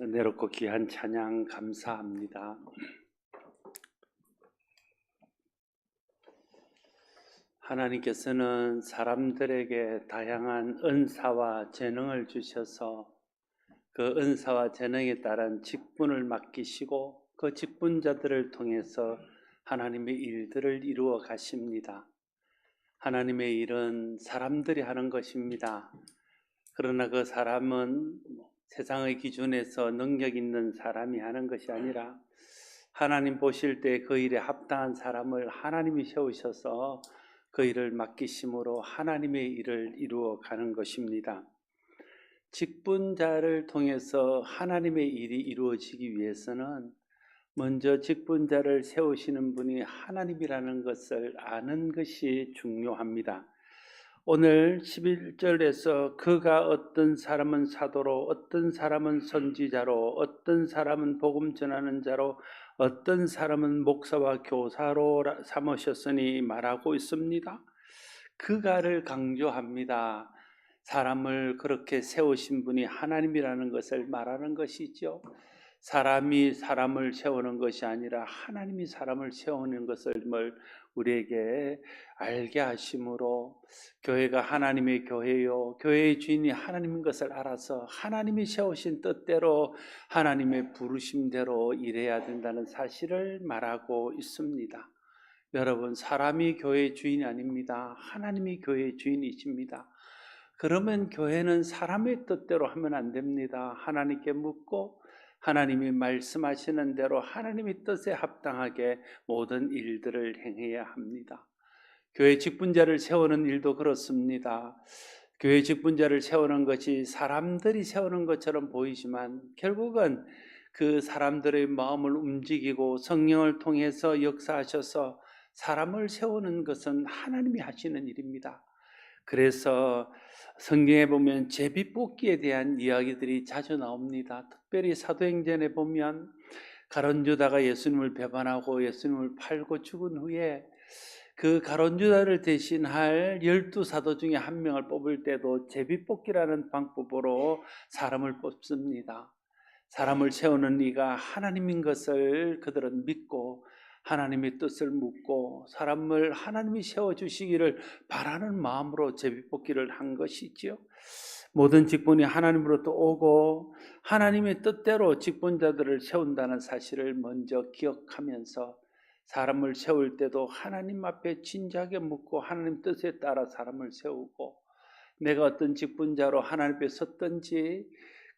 은혜롭고 귀한 찬양 감사합니다. 하나님께서는 사람들에게 다양한 은사와 재능을 주셔서 그 은사와 재능에 따른 직분을 맡기시고 그 직분자들을 통해서 하나님의 일들을 이루어 가십니다. 하나님의 일은 사람들이 하는 것입니다. 그러나 그 사람은 세상의 기준에서 능력 있는 사람이 하는 것이 아니라 하나님 보실 때 그 일에 합당한 사람을 하나님이 세우셔서 그 일을 맡기심으로 하나님의 일을 이루어 가는 것입니다. 직분자를 통해서 하나님의 일이 이루어지기 위해서는 먼저 직분자를 세우시는 분이 하나님이라는 것을 아는 것이 중요합니다. 오늘 11절에서 그가 어떤 사람은 사도로, 어떤 사람은 선지자로, 어떤 사람은 복음 전하는 자로, 어떤 사람은 목사와 교사로 삼으셨으니 말하고 있습니다. 그가를 강조합니다. 사람을 그렇게 세우신 분이 하나님이라는 것을 말하는 것이죠. 사람이 사람을 세우는 것이 아니라 하나님이 사람을 세우는 것을 우리에게 알게 하심으로 교회가 하나님의 교회요 교회의 주인이 하나님인 것을 알아서 하나님이 세우신 뜻대로 하나님의 부르심대로 일해야 된다는 사실을 말하고 있습니다. 여러분, 사람이 교회의 주인이 아닙니다. 하나님이 교회의 주인이십니다. 그러면 교회는 사람의 뜻대로 하면 안 됩니다. 하나님께 묻고 하나님이 말씀하시는 대로 하나님의 뜻에 합당하게 모든 일들을 행해야 합니다. 교회 직분자를 세우는 일도 그렇습니다. 교회 직분자를 세우는 것이 사람들이 세우는 것처럼 보이지만 결국은 그 사람들의 마음을 움직이고 성령을 통해서 역사하셔서 사람을 세우는 것은 하나님이 하시는 일입니다. 그래서 성경에 보면 제비뽑기에 대한 이야기들이 자주 나옵니다. 특별히 사도행전에 보면 가룟유다가 예수님을 배반하고 예수님을 팔고 죽은 후에 그 가룟유다를 대신할 12사도 중에 한 명을 뽑을 때도 제비뽑기라는 방법으로 사람을 뽑습니다. 사람을 세우는 이가 하나님인 것을 그들은 믿고 하나님의 뜻을 묻고 사람을 하나님이 세워주시기를 바라는 마음으로 제비뽑기를 한 것이지요. 모든 직분이 하나님으로부터 오고 하나님의 뜻대로 직분자들을 세운다는 사실을 먼저 기억하면서 사람을 세울 때도 하나님 앞에 진지하게 묻고 하나님 뜻에 따라 사람을 세우고 내가 어떤 직분자로 하나님 앞에 섰든지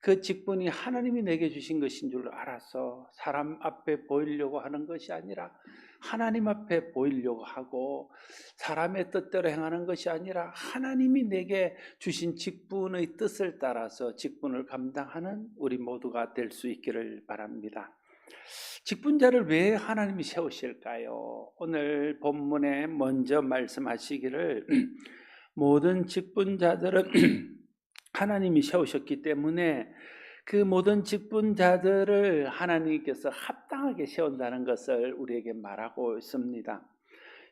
그 직분이 하나님이 내게 주신 것인 줄 알아서 사람 앞에 보이려고 하는 것이 아니라 하나님 앞에 보이려고 하고 사람의 뜻대로 행하는 것이 아니라 하나님이 내게 주신 직분의 뜻을 따라서 직분을 감당하는 우리 모두가 될 수 있기를 바랍니다. 직분자를 왜 하나님이 세우실까요? 오늘 본문에 먼저 말씀하시기를 모든 직분자들은 하나님이 세우셨기 때문에 그 모든 직분자들을 하나님께서 합당하게 세운다는 것을 우리에게 말하고 있습니다.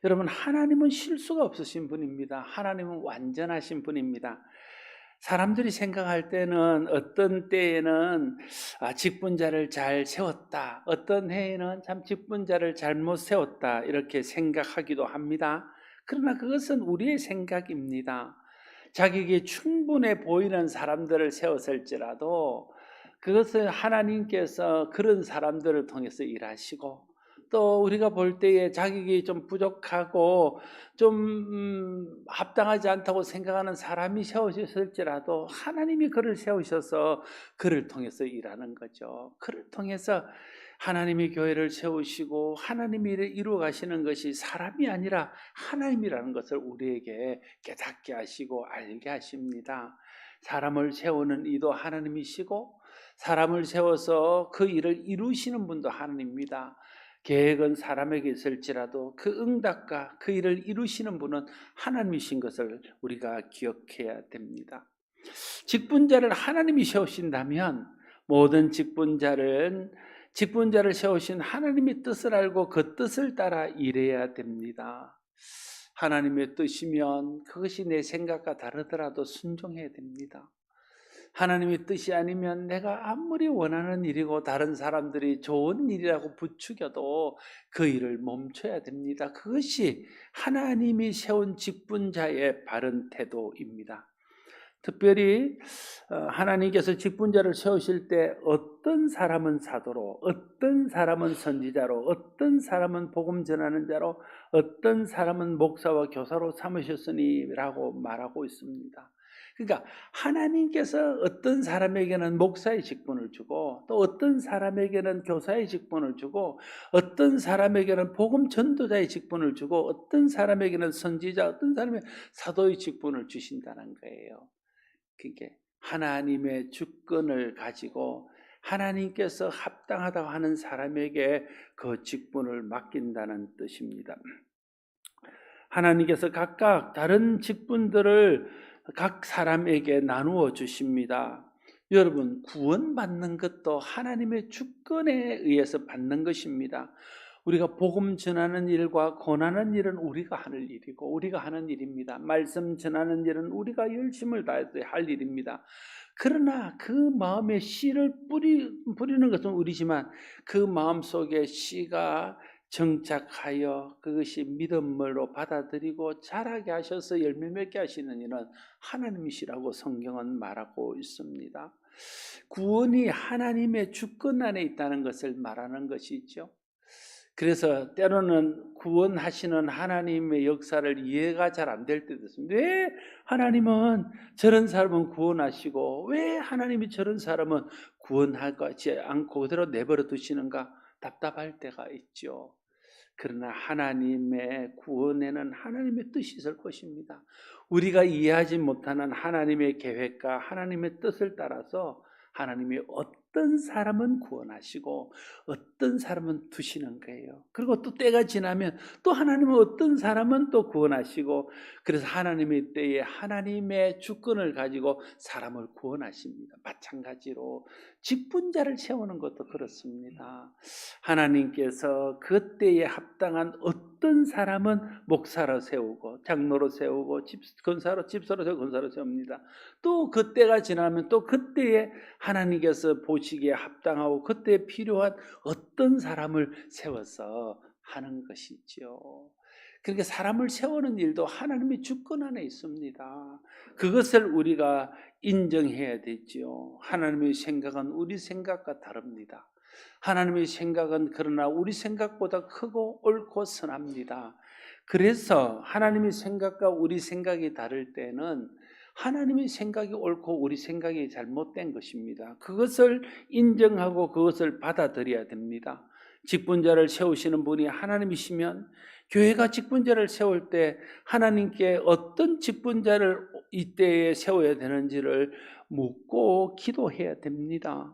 여러분, 하나님은 실수가 없으신 분입니다. 하나님은 완전하신 분입니다. 사람들이 생각할 때는 어떤 때에는 직분자를 잘 세웠다, 어떤 해에는 참 직분자를 잘못 세웠다 이렇게 생각하기도 합니다. 그러나 그것은 우리의 생각입니다. 자기에게 충분해 보이는 사람들을 세웠을지라도 그것은 하나님께서 그런 사람들을 통해서 일하시고 또 우리가 볼 때에 자기에게 좀 부족하고 좀 합당하지 않다고 생각하는 사람이 세우셨을지라도 하나님이 그를 세우셔서 그를 통해서 일하는 거죠. 그를 통해서 하나님이 교회를 세우시고 하나님이 일을 이루어 가시는 것이 사람이 아니라 하나님이라는 것을 우리에게 깨닫게 하시고 알게 하십니다. 사람을 세우는 이도 하나님이시고 사람을 세워서 그 일을 이루시는 분도 하나님입니다. 계획은 사람에게 있을지라도 그 응답과 그 일을 이루시는 분은 하나님이신 것을 우리가 기억해야 됩니다. 직분자를 하나님이 세우신다면 모든 직분자를 세우신 하나님의 뜻을 알고 그 뜻을 따라 일해야 됩니다. 하나님의 뜻이면 그것이 내 생각과 다르더라도 순종해야 됩니다. 하나님의 뜻이 아니면 내가 아무리 원하는 일이고 다른 사람들이 좋은 일이라고 부추겨도 그 일을 멈춰야 됩니다. 그것이 하나님이 세운 직분자의 바른 태도입니다. 특별히 하나님께서 직분자를 세우실 때 어떤 사람은 사도로, 어떤 사람은 선지자로, 어떤 사람은 복음 전하는 자로, 어떤 사람은 목사와 교사로 삼으셨으니라고 말하고 있습니다. 그러니까 하나님께서 어떤 사람에게는 목사의 직분을 주고 또 어떤 사람에게는 교사의 직분을 주고 어떤 사람에게는 복음 전도자의 직분을 주고 어떤 사람에게는 선지자, 어떤 사람에게는 사도의 직분을 주신다는 거예요. 그게 하나님의 주권을 가지고 하나님께서 합당하다고 하는 사람에게 그 직분을 맡긴다는 뜻입니다. 하나님께서 각각 다른 직분들을 각 사람에게 나누어 주십니다. 여러분, 구원받는 것도 하나님의 주권에 의해서 받는 것입니다. 우리가 복음 전하는 일과 권하는 일은 우리가 하는 일이고 우리가 하는 일입니다. 말씀 전하는 일은 우리가 열심을 다해서 할 일입니다. 그러나 그 마음에 씨를 뿌리는 것은 우리지만 그 마음속에 씨가 정착하여 그것이 믿음으로 받아들이고 자라게 하셔서 열매 맺게 하시는 이는 하나님이시라고 성경은 말하고 있습니다. 구원이 하나님의 주권 안에 있다는 것을 말하는 것이죠. 그래서 때로는 구원하시는 하나님의 역사를 이해가 잘 안 될 때도 있습니다. 왜 하나님은 저런 사람은 구원하시고 왜 하나님이 저런 사람은 구원하지 않고 그대로 내버려 두시는가 답답할 때가 있죠. 그러나 하나님의 구원에는 하나님의 뜻이 있을 것입니다. 우리가 이해하지 못하는 하나님의 계획과 하나님의 뜻을 따라서 하나님이 어떤 사람은 구원하시고 어떤 사람은 두시는 거예요. 그리고 또 때가 지나면 또 하나님은 어떤 사람은 또 구원하시고 그래서 하나님의 때에 하나님의 주권을 가지고 사람을 구원하십니다. 마찬가지로 직분자를 세우는 것도 그렇습니다. 하나님께서 그때에 합당한 어떤 사람은 목사로 세우고 장로로 세우고 집사로 세우고 권사로 세웁니다. 또 그때가 지나면 또 그때에 하나님께서 보시기에 합당하고 그때에 필요한 어떤 사람을 세워서 하는 것이죠. 그러니까 사람을 세우는 일도 하나님의 주권 안에 있습니다. 그것을 우리가 인정해야 되죠. 하나님의 생각은 우리 생각과 다릅니다. 하나님의 생각은 그러나 우리 생각보다 크고 옳고 선합니다. 그래서 하나님의 생각과 우리 생각이 다를 때는 하나님의 생각이 옳고 우리 생각이 잘못된 것입니다. 그것을 인정하고 그것을 받아들여야 됩니다. 직분자를 세우시는 분이 하나님이시면 교회가 직분자를 세울 때 하나님께 어떤 직분자를 이때에 세워야 되는지를 묻고 기도해야 됩니다.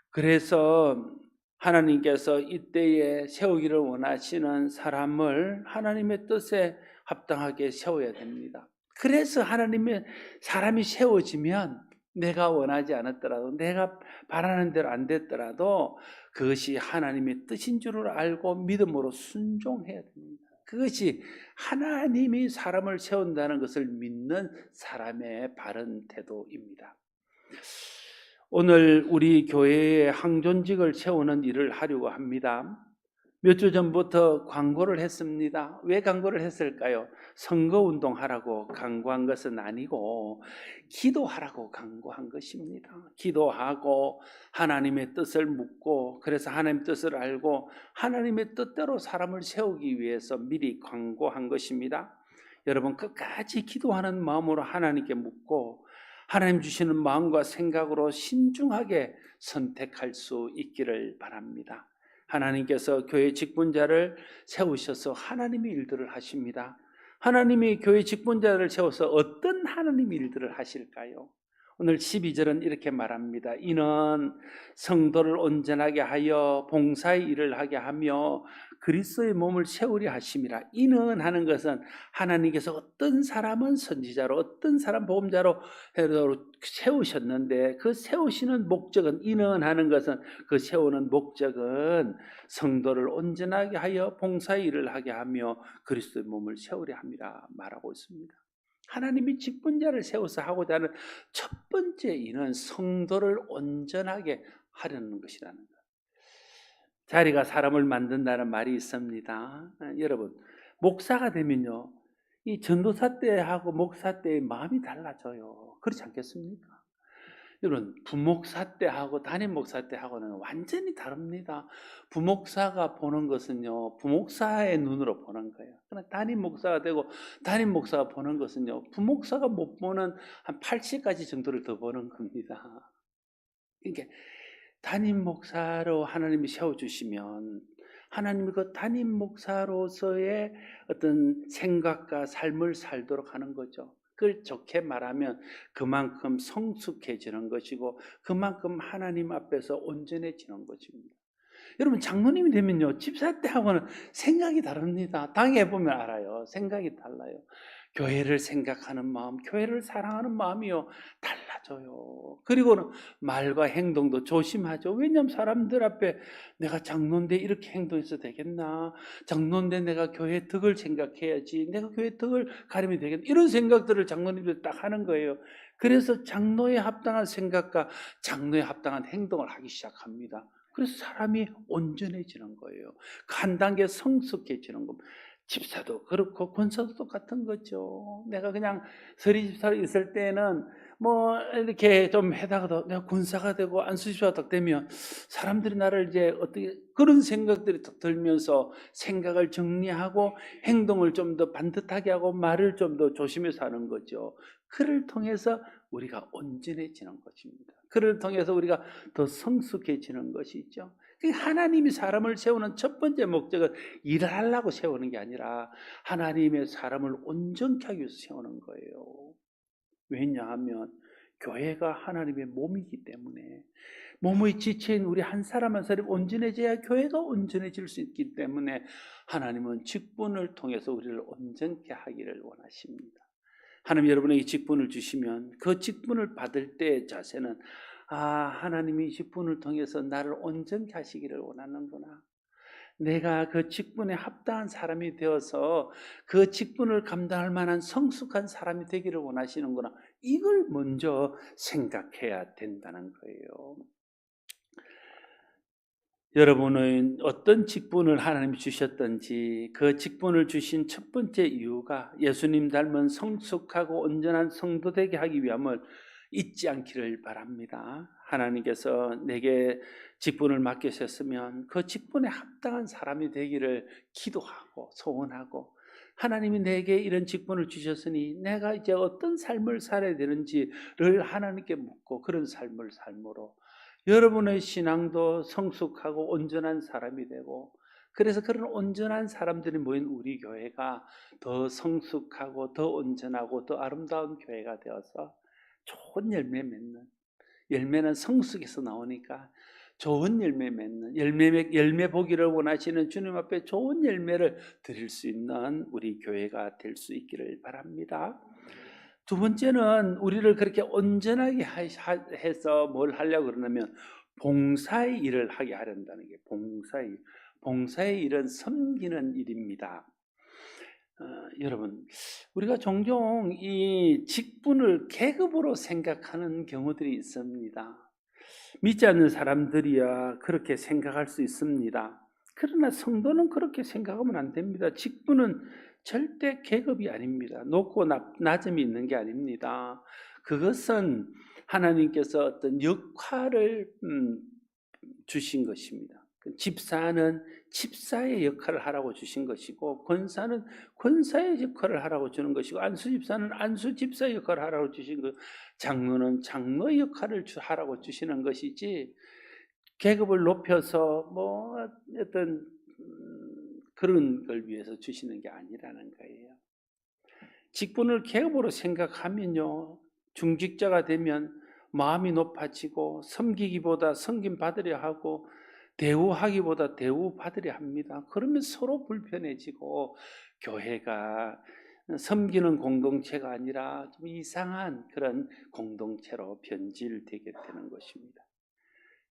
그래서 하나님께서 이때에 세우기를 원하시는 사람을 하나님의 뜻에 합당하게 세워야 됩니다. 그래서 하나님의 사람이 세워지면 내가 원하지 않았더라도 내가 바라는 대로 안 됐더라도 그것이 하나님의 뜻인 줄을 알고 믿음으로 순종해야 됩니다. 그것이 하나님이 사람을 세운다는 것을 믿는 사람의 바른 태도입니다. 오늘 우리 교회에 항존직을 세우는 일을 하려고 합니다. 몇 주 전부터 광고를 했습니다. 왜 광고를 했을까요? 선거운동 하라고 광고한 것은 아니고 기도하라고 광고한 것입니다. 기도하고 하나님의 뜻을 묻고 그래서 하나님의 뜻을 알고 하나님의 뜻대로 사람을 세우기 위해서 미리 광고한 것입니다. 여러분 끝까지 기도하는 마음으로 하나님께 묻고 하나님 주시는 마음과 생각으로 신중하게 선택할 수 있기를 바랍니다. 하나님께서 교회 직분자를 세우셔서 하나님의 일들을 하십니다. 하나님이 교회 직분자를 세워서 어떤 하나님의 일들을 하실까요? 오늘 12절은 이렇게 말합니다. 이는 성도를 온전하게 하여 봉사의 일을 하게 하며 그리스도의 몸을 세우려 하심이라. 이는 하는 것은 하나님께서 어떤 사람은 선지자로 어떤 사람 복음자로 세우셨는데 그 세우시는 목적은 이는 하는 것은 그 세우는 목적은 성도를 온전하게 하여 봉사의 일을 하게 하며 그리스도의 몸을 세우려 함이라 말하고 있습니다. 하나님이 직분자를 세워서 하고자 하는 첫 번째 일은 성도를 온전하게 하려는 것이라는 것. 자리가 사람을 만든다는 말이 있습니다. 여러분, 목사가 되면요, 이 전도사 때하고 목사 때의 마음이 달라져요. 그렇지 않겠습니까? 여러분, 부목사 때하고 담임 목사 때하고는 완전히 다릅니다. 부목사가 보는 것은요, 부목사의 눈으로 보는 거예요. 그러나 담임 목사가 되고 담임 목사가 보는 것은요, 부목사가 못 보는 한 80가지 정도를 더 보는 겁니다. 그러니까 담임 목사로 하나님이 세워주시면 하나님이 그 담임 목사로서의 어떤 생각과 삶을 살도록 하는 거죠. 그걸 좋게 말하면 그만큼 성숙해지는 것이고 그만큼 하나님 앞에서 온전해지는 것입니다. 여러분, 장로님이 되면요, 집사 때하고는 생각이 다릅니다. 당해보면 알아요. 생각이 달라요. 교회를 생각하는 마음, 교회를 사랑하는 마음이요, 달라져요. 그리고는 말과 행동도 조심하죠. 왜냐하면 사람들 앞에 내가 장로인데 이렇게 행동해서 되겠나? 장로인데 내가 교회 덕을 생각해야지. 내가 교회 덕을 가리면 되겠나? 이런 생각들을 장로님들 딱 하는 거예요. 그래서 장로에 합당한 생각과 장로에 합당한 행동을 하기 시작합니다. 그래서 사람이 온전해지는 거예요. 한 단계 성숙해지는 겁니다. 집사도 그렇고 권사도 똑같은 거죠. 내가 그냥 서리 집사로 있을 때는 뭐 이렇게 좀 해다가도 내가 권사가 되고 안수집사가 딱 되면 사람들이 나를 이제 어떻게 그런 생각들이 딱 들면서 생각을 정리하고 행동을 좀 더 반듯하게 하고 말을 좀 더 조심해서 하는 거죠. 그를 통해서 우리가 온전해지는 것입니다. 그를 통해서 우리가 더 성숙해지는 것이죠. 하나님이 사람을 세우는 첫 번째 목적은 일을 하려고 세우는 게 아니라 하나님의 사람을 온전케 하기 위해서 세우는 거예요. 왜냐하면 교회가 하나님의 몸이기 때문에 몸의 지체인 우리 한 사람 한 사람이 온전해져야 교회가 온전해질 수 있기 때문에 하나님은 직분을 통해서 우리를 온전케 하기를 원하십니다. 하나님 여러분에게 직분을 주시면 그 직분을 받을 때의 자세는 하나님이 이 직분을 통해서 나를 온전케 하시기를 원하는구나. 내가 그 직분에 합당한 사람이 되어서 그 직분을 감당할 만한 성숙한 사람이 되기를 원하시는구나. 이걸 먼저 생각해야 된다는 거예요. 여러분은 어떤 직분을 하나님이 주셨든지 그 직분을 주신 첫 번째 이유가 예수님 닮은 성숙하고 온전한 성도 되게 하기 위함을 잊지 않기를 바랍니다. 하나님께서 내게 직분을 맡기셨으면 그 직분에 합당한 사람이 되기를 기도하고 소원하고, 하나님이 내게 이런 직분을 주셨으니 내가 이제 어떤 삶을 살아야 되는지를 하나님께 묻고 그런 삶을 삶으로 여러분의 신앙도 성숙하고 온전한 사람이 되고, 그래서 그런 온전한 사람들이 모인 우리 교회가 더 성숙하고 더 온전하고 더 아름다운 교회가 되어서 좋은 열매 맺는, 열매는 성숙에서 나오니까 좋은 열매 맺는, 열매 보기를 원하시는 주님 앞에 좋은 열매를 드릴 수 있는 우리 교회가 될 수 있기를 바랍니다. 두 번째는 우리를 그렇게 온전하게 해서 뭘 하려고 그러냐면 봉사의 일을 하게 하려는 게 봉사의 일은 섬기는 일입니다. 여러분, 우리가 종종 이 직분을 계급으로 생각하는 경우들이 있습니다. 믿지 않는 사람들이야 그렇게 생각할 수 있습니다. 그러나 성도는 그렇게 생각하면 안 됩니다. 직분은 절대 계급이 아닙니다. 높고 낮음이 있는 게 아닙니다. 그것은 하나님께서 어떤 역할을 주신 것입니다. 집사는 집사의 역할을 하라고 주신 것이고, 권사는 권사의 역할을 하라고 주는 것이고, 안수집사는 안수집사의 역할을 하라고 주신 것, 장로는 장로의 역할을 하라고 주시는 것이지, 계급을 높여서 뭐 어떤 그런 걸 위해서 주시는 게 아니라는 거예요. 직분을 계급으로 생각하면요, 중직자가 되면 마음이 높아지고 섬기기보다 섬김 받으려 하고 대우하기보다 대우 받으려 합니다. 그러면 서로 불편해지고 교회가 섬기는 공동체가 아니라 좀 이상한 그런 공동체로 변질되게 되는 것입니다.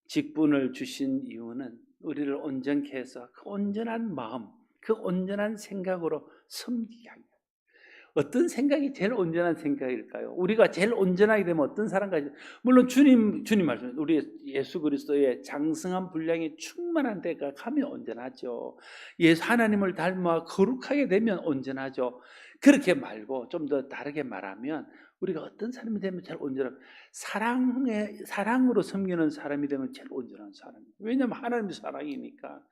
직분을 주신 이유는 우리를 온전케 해서 그 온전한 마음, 그 온전한 생각으로 섬기게 합니다. 어떤 생각이 제일 온전한 생각일까요? 우리가 제일 온전하게 되면 어떤 사람까지, 물론 주님 말씀, 우리 예수 그리스도의 장성한 분량이 충만한 데가 가면 온전하죠. 예수 하나님을 닮아 거룩하게 되면 온전하죠. 그렇게 말고 좀 더 다르게 말하면 우리가 어떤 사람이 되면 제일 온전한, 사랑으로 섬기는 사람이 되면 제일 온전한 사람이에요. 왜냐하면 하나님이 사랑이니까.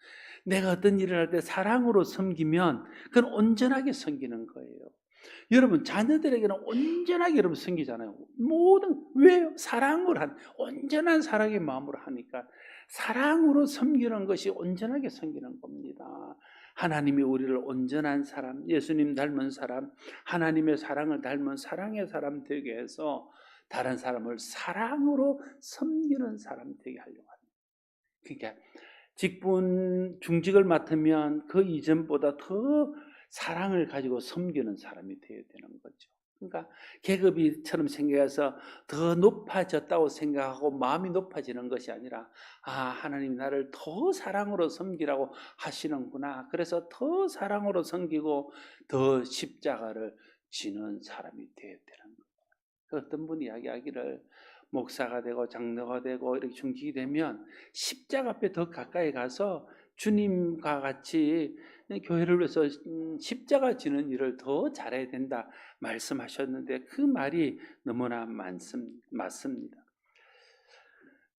내가 어떤 일을 할 때 사랑으로 섬기면 그건 온전하게 섬기는 거예요. 여러분 자녀들에게는 온전하게 여러분 섬기잖아요. 모든, 왜요? 사랑으로 온전한 사랑의 마음으로 하니까. 사랑으로 섬기는 것이 온전하게 섬기는 겁니다. 하나님이 우리를 온전한 사람, 예수님 닮은 사람, 하나님의 사랑을 닮은 사랑의 사람 되게 해서 다른 사람을 사랑으로 섬기는 사람 되게 하려고 합니다. 그러니까 중직을 맡으면 그 이전보다 더 사랑을 가지고 섬기는 사람이 되어야 되는 거죠. 그러니까 계급이처럼 생겨서 더 높아졌다고 생각하고 마음이 높아지는 것이 아니라, 하나님이 나를 더 사랑으로 섬기라고 하시는구나. 그래서 더 사랑으로 섬기고 더 십자가를 지는 사람이 되어야 되는 거예요. 어떤 분이 이야기하기를, 목사가 되고 장로가 되고 이렇게 중직이 되면 십자가 앞에 더 가까이 가서 주님과 같이 교회를 위해서 십자가 지는 일을 더 잘해야 된다 말씀하셨는데, 그 말이 너무나 맞습니다.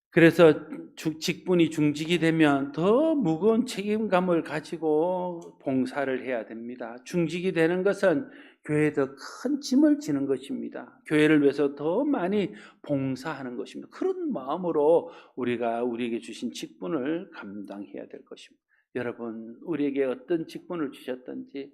그래서 직분이 중직이 되면 더 무거운 책임감을 가지고 봉사를 해야 됩니다. 중직이 되는 것은 교회에 더 큰 짐을 지는 것입니다. 교회를 위해서 더 많이 봉사하는 것입니다. 그런 마음으로 우리에게 주신 직분을 감당해야 될 것입니다. 여러분, 우리에게 어떤 직분을 주셨든지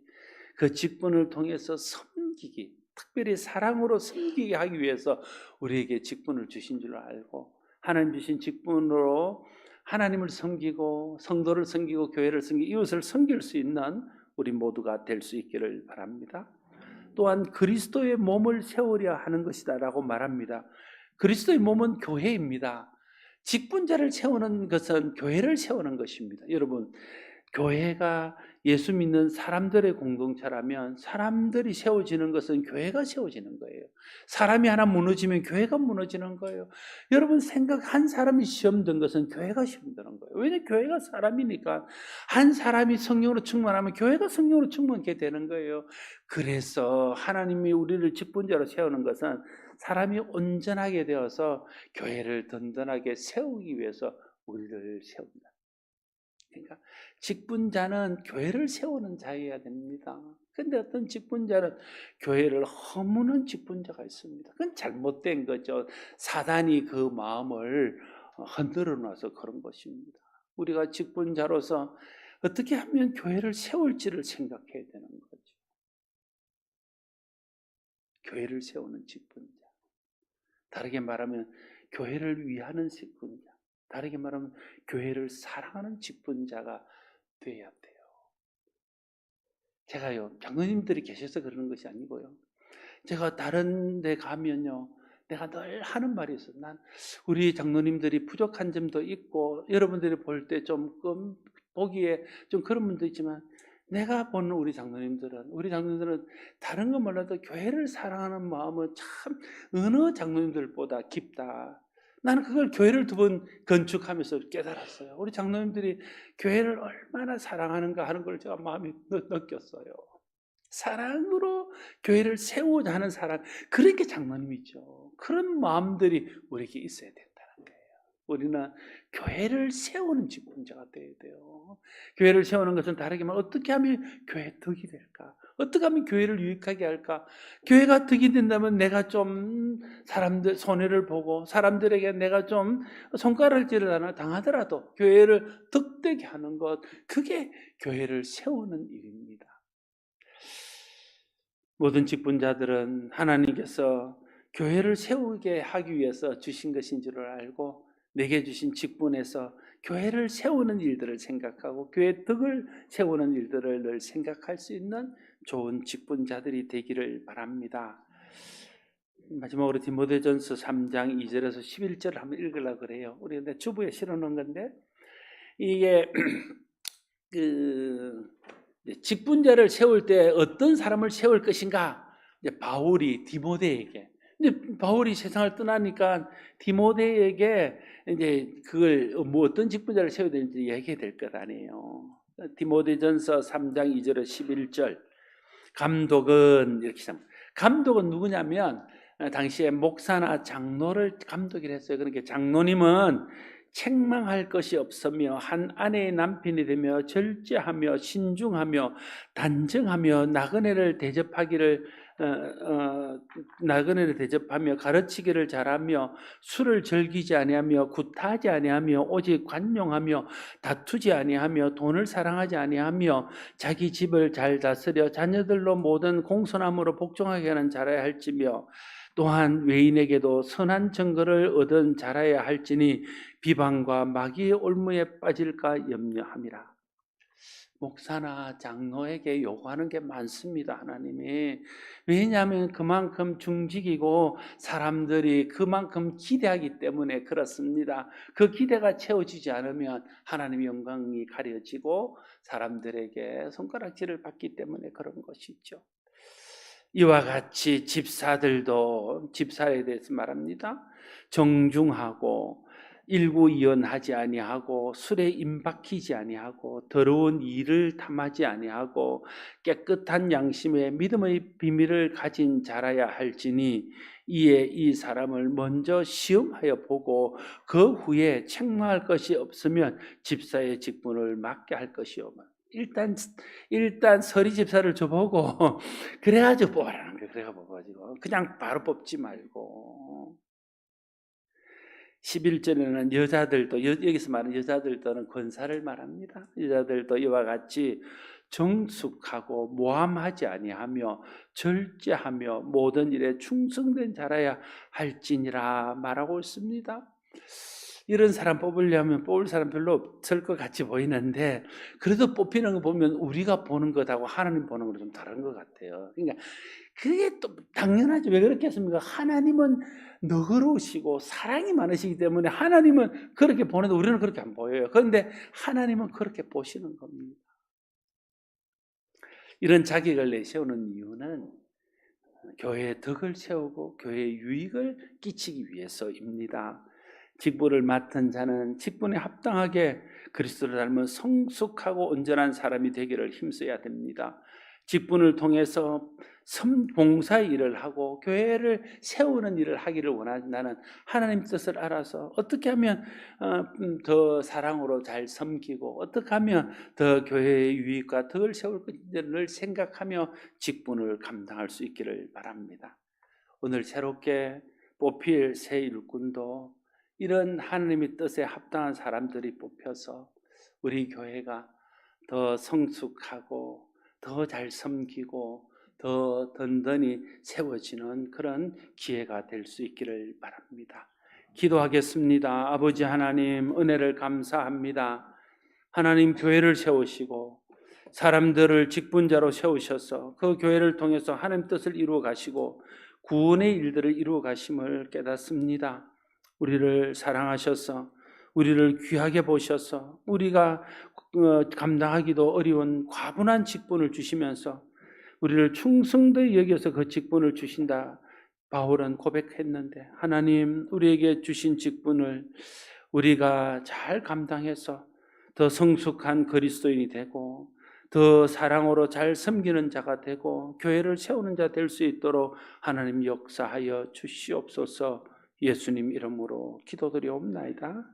그 직분을 통해서 섬기기, 특별히 사랑으로 섬기게 하기 위해서 우리에게 직분을 주신 줄 알고, 하나님 주신 직분으로 하나님을 섬기고 성도를 섬기고 교회를 섬기고 이웃을 섬길 수 있는 우리 모두가 될 수 있기를 바랍니다. 또한 그리스도의 몸을 세우려 하는 것이다 라고 말합니다. 그리스도의 몸은 교회입니다. 직분자를 세우는 것은 교회를 세우는 것입니다. 여러분, 교회가 예수 믿는 사람들의 공동체라면 사람들이 세워지는 것은 교회가 세워지는 거예요. 사람이 하나 무너지면 교회가 무너지는 거예요. 여러분, 한 사람이 시험 든 것은 교회가 시험 드는 거예요. 왜냐하면 교회가 사람이니까. 한 사람이 성령으로 충만하면 교회가 성령으로 충만하게 되는 거예요. 그래서 하나님이 우리를 직분자로 세우는 것은 사람이 온전하게 되어서 교회를 든든하게 세우기 위해서 우리를 세웁니다. 그러니까 직분자는 교회를 세우는 자여야 됩니다. 그런데 어떤 직분자는 교회를 허무는 직분자가 있습니다. 그건 잘못된 거죠. 사단이 그 마음을 흔들어 놔서 그런 것입니다. 우리가 직분자로서 어떻게 하면 교회를 세울지를 생각해야 되는 거죠. 교회를 세우는 직분자. 다르게 말하면 교회를 위하는 직분자. 다르게 말하면 교회를 사랑하는 직분자가 돼야 돼요. 제가요, 장로님들이 계셔서 그러는 것이 아니고요, 제가 다른 데 가면요, 내가 늘 하는 말이 있어요. 우리 장로님들이 부족한 점도 있고 여러분들이 볼 때 조금 보기에 좀 그런 분도 있지만, 내가 보는 우리 장로님들은 다른 건 몰라도 교회를 사랑하는 마음은 참 어느 장로님들보다 깊다. 나는 그걸 교회를 2번 건축하면서 깨달았어요. 우리 장로님들이 교회를 얼마나 사랑하는가 하는 걸 제가 마음이 느꼈어요. 사랑으로 교회를 세우자 하는 사람, 그렇게 장로님이죠. 그런 마음들이 우리에게 있어야 된다는 거예요. 우리는 교회를 세우는 직분자가 되어야 돼요. 교회를 세우는 것은 다르게 말하면 어떻게 하면 교회 덕이 될까? 어떻게 하면 교회를 유익하게 할까? 교회가 덕이 된다면 내가 좀 사람들 손해를 보고 사람들에게 내가 좀 손가락질을 하나 당하더라도 교회를 덕되게 하는 것, 그게 교회를 세우는 일입니다. 모든 직분자들은 하나님께서 교회를 세우게 하기 위해서 주신 것인 줄을 알고, 내게 주신 직분에서 교회를 세우는 일들을 생각하고 교회 덕을 세우는 일들을 늘 생각할 수 있는 좋은 직분자들이 되기를 바랍니다. 마지막으로 디모데전서 3장 2절에서 11절을 한번 읽으려고 그래요. 우리 근데 주부에 실어놓은 건데, 이게 직분자를 세울 때 어떤 사람을 세울 것인가, 이제 바울이 디모데에게, 이제 바울이 세상을 떠나니까 디모데에게 이제 그걸 뭐 어떤 직분자를 세워야 되는지 얘기해야 될 것 아니에요. 디모데전서 3장 2절에 11절, 감독은 이렇게 시작합니다. 감독은 누구냐면 당시에 목사나 장로를 감독이라 했어요. 그러니까 장로님은 책망할 것이 없으며 한 아내의 남편이 되며 절제하며 신중하며 단정하며 나그네를 대접하며 가르치기를 잘하며 술을 즐기지 아니하며 구타하지 아니하며 오직 관용하며 다투지 아니하며 돈을 사랑하지 아니하며 자기 집을 잘 다스려 자녀들로 모든 공손함으로 복종하게 하는 자라야 할지며 또한 외인에게도 선한 증거를 얻은 자라야 할지니 비방과 마귀의 올무에 빠질까 염려함이라. 목사나 장로에게 요구하는 게 많습니다, 하나님이. 왜냐하면 그만큼 중직이고 사람들이 그만큼 기대하기 때문에 그렇습니다. 그 기대가 채워지지 않으면 하나님의 영광이 가려지고 사람들에게 손가락질을 받기 때문에 그런 것이죠. 이와 같이 집사들도, 집사에 대해서 말합니다. 정중하고 일구이연하지 아니하고 술에 임박히지 아니하고 더러운 일을 탐하지 아니하고 깨끗한 양심에 믿음의 비밀을 가진 자라야 할지니 이에 이 사람을 먼저 시험하여 보고 그 후에 책망할 것이 없으면 집사의 직분을 맡게 할 것이요. 일단 서리 집사를 줘보고 그래가지고 뽑아라는 거예요. 그래가지고 그냥 바로 뽑지 말고. 11절에는 여자들도, 여기서 말하는 여자들도는 권사를 말합니다. 여자들도 이와 같이 정숙하고 모함하지 아니하며 절제하며 모든 일에 충성된 자라야 할지니라 말하고 있습니다. 이런 사람 뽑으려면 뽑을 사람 별로 없을 것 같이 보이는데 그래도 뽑히는 거 보면 우리가 보는 것하고 하나님 보는 거는 좀 다른 것 같아요. 그러니까 그게 또 당연하죠. 왜 그렇겠습니까? 하나님은 너그러우시고 사랑이 많으시기 때문에 하나님은 그렇게 보는데 우리는 그렇게 안 보여요. 그런데 하나님은 그렇게 보시는 겁니다. 이런 자격을 내세우는 이유는 교회의 덕을 세우고 교회의 유익을 끼치기 위해서입니다. 직분을 맡은 자는 직분에 합당하게 그리스도를 닮은 성숙하고 온전한 사람이 되기를 힘써야 됩니다. 직분을 통해서 봉사의 일을 하고 교회를 세우는 일을 하기를 원한다는 하나님 뜻을 알아서 어떻게 하면 더 사랑으로 잘 섬기고 어떻게 하면 더 교회의 유익과 덕을 세울 것인지를 생각하며 직분을 감당할 수 있기를 바랍니다. 오늘 새롭게 뽑힐 새 일꾼도 이런 하나님의 뜻에 합당한 사람들이 뽑혀서 우리 교회가 더 성숙하고 더 잘 섬기고 더 든든히 세워지는 그런 기회가 될 수 있기를 바랍니다. 기도하겠습니다. 아버지 하나님, 은혜를 감사합니다. 하나님, 교회를 세우시고 사람들을 직분자로 세우셔서 그 교회를 통해서 하나님 뜻을 이루어 가시고 구원의 일들을 이루어 가심을 깨닫습니다. 우리를 사랑하셔서 우리를 귀하게 보셔서 우리가 감당하기도 어려운 과분한 직분을 주시면서 우리를 충성되이 여겨서 그 직분을 주신다. 바울은 고백했는데 하나님, 우리에게 주신 직분을 우리가 잘 감당해서 더 성숙한 그리스도인이 되고 더 사랑으로 잘 섬기는 자가 되고 교회를 세우는 자 될 수 있도록 하나님 역사하여 주시옵소서. 예수님 이름으로 기도드리옵나이다.